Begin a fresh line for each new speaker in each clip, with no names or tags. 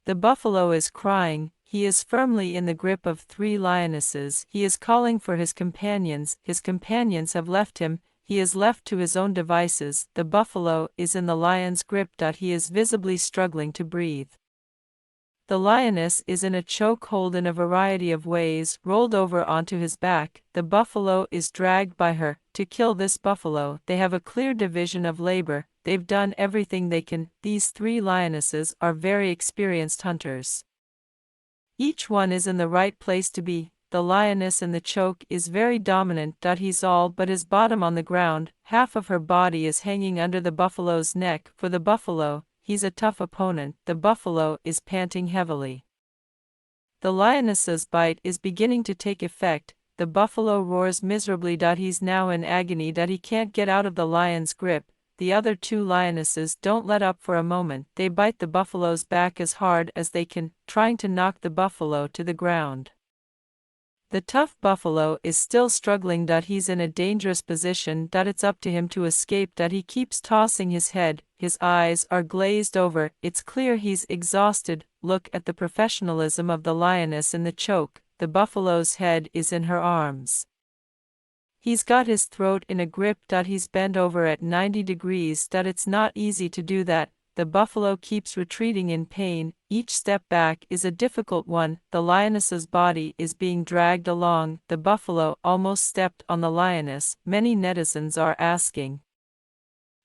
The buffalo is crying, he is firmly in the grip of 3 lionesses, he is calling for his companions have left him, he is left to his own devices, the buffalo is in the lion's grip. He is visibly struggling to breathe. The lioness is in a chokehold in a variety of ways, rolled over onto his back, the buffalo is dragged by her. To kill this buffalo, they have a clear division of labor, they've done everything they can. These 3 lionesses are very experienced hunters. Each one is in the right place to be. The lioness in the choke is very dominant. He's all but his bottom on the ground, half of her body is hanging under the buffalo's neck. For the buffalo, he's a tough opponent. The buffalo is panting heavily. The lioness's bite is beginning to take effect. The buffalo roars miserably. He's now in agony. He can't get out of the lion's grip. The other 2 lionesses don't let up for a moment. They bite the buffalo's back as hard as they can, trying to knock the buffalo to the ground. The tough buffalo is still struggling. He's in a dangerous position. It's up to him to escape. He keeps tossing his head, his eyes are glazed over, it's clear he's exhausted. Look at the professionalism of the lioness in the choke, the buffalo's head is in her arms. He's got his throat in a grip. He's bent over at 90 degrees. It's not easy to do that. The buffalo keeps retreating in pain, each step back is a difficult one. The lioness's body is being dragged along. The buffalo almost stepped on the lioness. Many netizens are asking,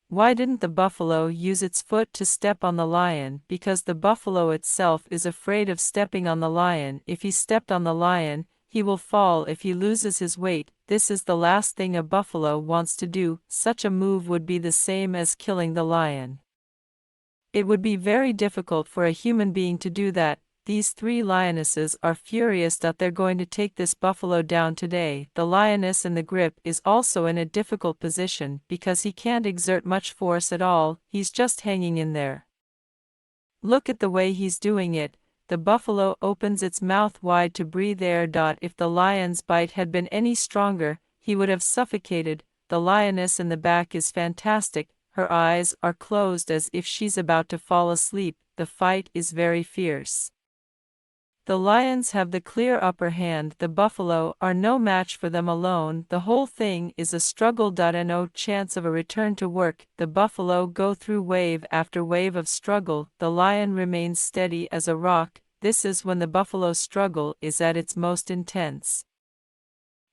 why didn't the buffalo use its foot to step on the lion? Because the buffalo itself is afraid of stepping on the lion. If he stepped on the lion, he will fall if he loses his weight. This is the last thing a buffalo wants to do. Such a move would be the same as killing the lion. It would be very difficult for a human being to do that. These 3 lionesses are furious that they're going to take this buffalo down today. The lioness in the grip is also in a difficult position because he can't exert much force at all, he's just hanging in there. Look at the way he's doing it. The buffalo opens its mouth wide to breathe air. If the lion's bite had been any stronger, he would have suffocated. The lioness in the back is fantastic. Her eyes are closed as if she's about to fall asleep. The fight is very fierce. The lions have the clear upper hand. The buffalo are no match for them alone. The whole thing is a struggle. No chance of a return to work. The buffalo go through wave after wave of struggle. The lion remains steady as a rock. This is when the buffalo struggle is at its most intense.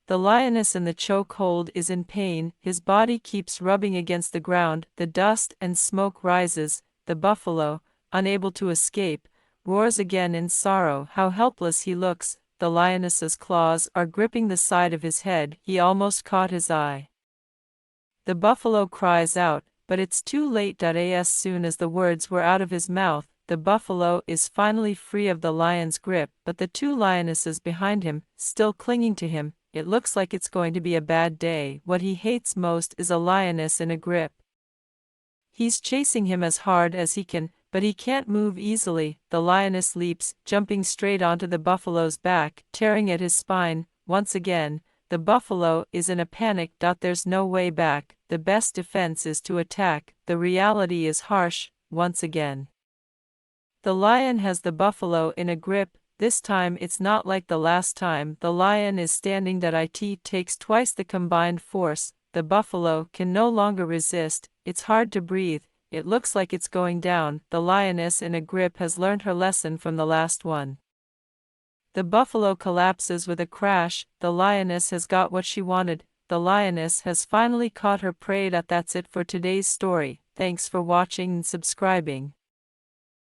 The lioness in the chokehold is in pain, his body keeps rubbing against the ground, the dust and smoke rises. The buffalo, unable to escape, roars again in sorrow. How helpless he looks. The lioness's claws are gripping the side of his head. He almost caught his eye. The buffalo cries out, but it's too late. As soon as the words were out of his mouth, the buffalo is finally free of the lion's grip, but the 2 lionesses behind him, still clinging to him. It looks like it's going to be a bad day. What he hates most is a lioness in a grip. He's chasing him as hard as he can, but he can't move easily. The lioness leaps, jumping straight onto the buffalo's back, tearing at his spine. Once again, the buffalo is in a panic. There's no way back. The best defense is to attack. The reality is harsh, once again. The lion has the buffalo in a grip. This time it's not like the last time. The lion is standing. It takes twice the combined force. The buffalo can no longer resist. It's hard to breathe. It looks like it's going down. The lioness in a grip has learned her lesson from the last one. The buffalo collapses with a crash. The lioness has got what she wanted. The lioness has finally caught her prey. That's it for today's story. Thanks for watching and subscribing.